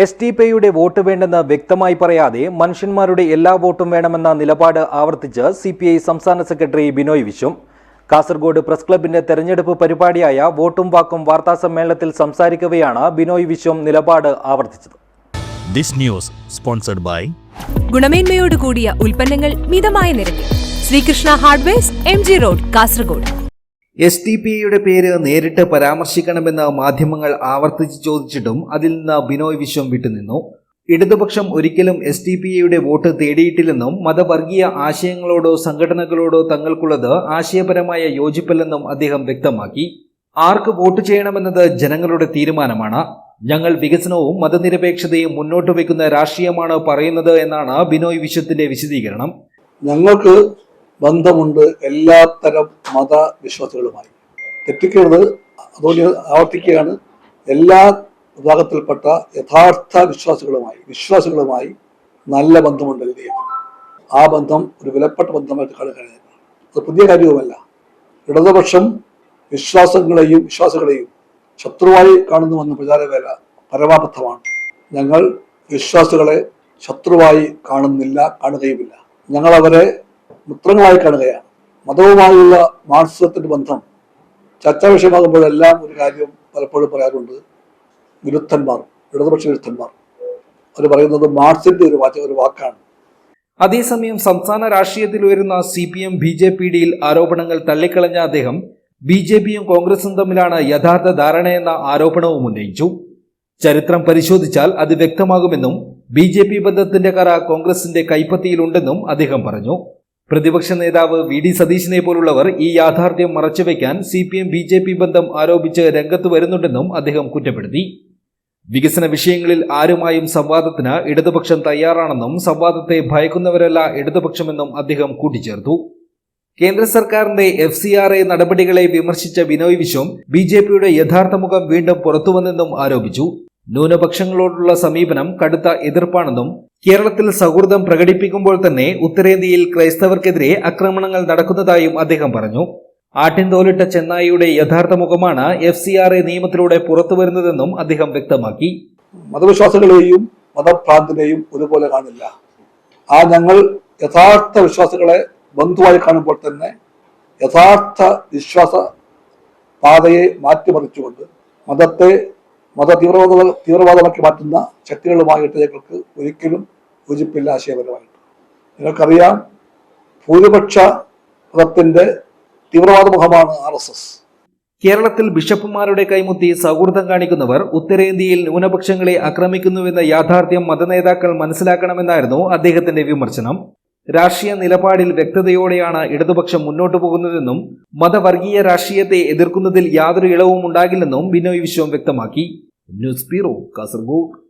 എസ്.ടി.പി.യുടെ vote വേണ്ടെന്ന് വ്യക്തമായി പറയാതെ മനുഷ്യന്മാരുടെ എല്ലാ വോട്ടും വേണമെന്ന നിലപാട് ആവർത്തിച്ച് സി.പി.ഐ സംസ്ഥാന സെക്രട്ടറി ബിനോയ് വിശ്വം കാസർഗോഡ് പ്രസ് ക്ലബിന്റെ തെരഞ്ഞെടുപ്പ് പരിപാടിയായ വോട്ടും വാക്കും വാർത്താസമ്മേളനത്തിൽ സംസാരിക്കവെയാണ് ബിനോയ് വിശ്വം നിലപാട് ആവർത്തിച്ചത്. ദിസ് ന്യൂസ് സ്പോൺസർഡ് ബൈ ഗുണമേന്മയോട് കൂടിയ ഉൽപ്പന്നങ്ങൾ മിതമായ നിരക്കിൽ Sreekrishna hardwares MG road Kasaragod. എസ്.ടി.പി.യുടെ പേര് നേരിട്ട് പരാമർശിക്കണമെന്ന് മാധ്യമങ്ങൾ ആവർത്തിച്ച് ചോദിച്ചിട്ടും അതിൽ നിന്ന് ബിനോയ് വിശ്വം വിട്ടുനിന്നു. ഇടതുപക്ഷം ഒരിക്കലും എസ്.ടി.പി.യുടെ വോട്ട് തേടിയിട്ടില്ലെന്നും മതവർഗീയ ആശയങ്ങളോടോ സംഘടനകളോടോ തങ്ങൾക്കുള്ളത് ആശയപരമായ യോജിപ്പല്ലെന്നും അദ്ദേഹം വ്യക്തമാക്കി. ആർക്ക് വോട്ട് ചെയ്യണമെന്നത് ജനങ്ങളുടെ തീരുമാനമാണ്. ഞങ്ങൾ വികസനവും മതനിരപേക്ഷതയും മുന്നോട്ട് വയ്ക്കുന്ന രാഷ്ട്രീയമാണ് പറയുന്നത് എന്നാണ് ബിനോയ് വിശ്വത്തിന്റെ വിശദീകരണം. ഞങ്ങൾക്ക് ബന്ധമുണ്ട് എല്ലാത്തരം മതവിശ്വാസികളുമായി. തെറ്റിക്കുന്നത് അതുകൊണ്ട് ആവർത്തിക്കുകയാണ്, എല്ലാ വിഭാഗത്തിൽപ്പെട്ട യഥാർത്ഥ വിശ്വാസികളുമായി നല്ല ബന്ധമുണ്ട്. ആ ബന്ധം ഒരു വിലപ്പെട്ട ബന്ധമായിട്ട് കാണുകയാണ്. അത് പുതിയ കാര്യവുമല്ല. ഇടതുപക്ഷം വിശ്വാസികളെയും ശത്രുവായി കാണുന്നുവെന്ന പ്രചാരവേല പരമാബദ്ധമാണ്. ഞങ്ങൾ വിശ്വാസികളെ ശത്രുവായി കാണുകയുമില്ല. ഞങ്ങൾ അവരെ മിത്രങ്ങളായി കാണുകയാണ്. മതവുമായുള്ള മാർക്സിസത്തിന്റെ ബന്ധം ചർച്ചാ വിഷയമാകുമ്പോഴെല്ലാം ഒരു കാര്യം പലപ്പോഴും പറയാറുണ്ട്. ഇടതുപക്ഷ വിരുദ്ധന്മാർ അവർ പറയുന്നത് മാർക്സിന്റെ ഒരു വാക്കാണ്. അതേസമയം സംസ്ഥാന രാഷ്ട്രീയത്തിൽ ഉയരുന്ന CPM BJP ഡിയിൽ ആരോപണങ്ങൾ തള്ളിക്കളഞ്ഞ അദ്ദേഹം BJPയും കോൺഗ്രസും തമ്മിലാണ് യഥാർത്ഥ ധാരണയെന്ന ആരോപണവും ഉന്നയിച്ചു. ചരിത്രം പരിശോധിച്ചാൽ അത് വ്യക്തമാകുമെന്നും BJP ബന്ധത്തിന്റെ കറ കോൺഗ്രസിന്റെ കൈപ്പത്തിയിലുണ്ടെന്നും അദ്ദേഹം പറഞ്ഞു. പ്രതിപക്ഷ നേതാവ് VD സതീശനെ പോലുള്ളവർ ഈ യാഥാർത്ഥ്യം മറച്ചുവെക്കാൻ CPM BJP ബന്ധം ആരോപിച്ച് രംഗത്ത് വരുന്നുണ്ടെന്നും അദ്ദേഹം കുറ്റപ്പെടുത്തി. വികസന വിഷയങ്ങളിൽ ആരുമായും സംവാദത്തിന് ഇടതുപക്ഷം തയ്യാറാണെന്നും സംവാദത്തെ ഭയക്കുന്നവരല്ല ഇടതുപക്ഷമെന്നും അദ്ദേഹം കൂട്ടിച്ചേർത്തു. കേന്ദ്ര സർക്കാരിന്റെ FCRA നടപടികളെ വിമർശിച്ച ബിനോയ് വിശ്വം BJPയുടെ യഥാർത്ഥ മുഖം വീണ്ടും പുറത്തുവന്നെന്നും ആരോപിച്ചു. ന്യൂനപക്ഷങ്ങളോടുള്ള സമീപനം കടുത്ത എതിർപ്പാണെന്നും കേരളത്തിൽ സൗഹൃദം പ്രകടിപ്പിക്കുമ്പോൾ തന്നെ ഉത്തരേന്ത്യയിൽ ക്രൈസ്തവർക്കെതിരെ ആക്രമണങ്ങൾ നടക്കുന്നതായും അദ്ദേഹം പറഞ്ഞു. ആട്ടിൻതോലിട്ട ചെന്നായിയുടെ യഥാർത്ഥ മുഖമാണ് FCRA നിയമത്തിലൂടെ പുറത്തുവരുന്നതെന്നും അദ്ദേഹം വ്യക്തമാക്കി. മതവിശ്വാസികളെയും മതഭ്രാന്തിനെയും ഒരുപോലെ കാണില്ല. ഞങ്ങൾ യഥാർത്ഥ വിശ്വാസികളെ ബന്ധുവായി കാണുമ്പോൾ തന്നെ യഥാർത്ഥ വിശ്വാസ പാതയെ മാറ്റിമറിച്ചുകൊണ്ട് തീവ്രവാദമാക്കി മാറ്റുന്ന ശക്തികളുമായിട്ട് ഞങ്ങൾക്ക് ഒരിക്കലും യോജിപ്പില്ല ആശയപരമായിട്ട്. നിങ്ങൾക്കറിയാം, ഭൂരിപക്ഷ മതത്തിന്റെ തീവ്രവാദ മുഖമാണ് RSS. കേരളത്തിൽ ബിഷപ്പുമാരുടെ കൈമുത്തി സൗഹൃദം കാണിക്കുന്നവർ ഉത്തരേന്ത്യയിൽ ന്യൂനപക്ഷങ്ങളെ ആക്രമിക്കുന്നുവെന്ന യാഥാർത്ഥ്യം മതനേതാക്കൾ മനസ്സിലാക്കണമെന്നായിരുന്നു അദ്ദേഹത്തിന്റെ വിമർശനം. രാഷ്ട്രീയ നിലപാടിൽ വ്യക്തതയോടെയാണ് ഇടതുപക്ഷം മുന്നോട്ടു പോകുന്നതെന്നും മതവർഗീയ രാഷ്ട്രീയത്തെ എതിർക്കുന്നതിൽ യാതൊരു ഇളവും ഉണ്ടാകില്ലെന്നും ബിനോയ് വിശ്വം വ്യക്തമാക്കി. News bureau, Kasaragod.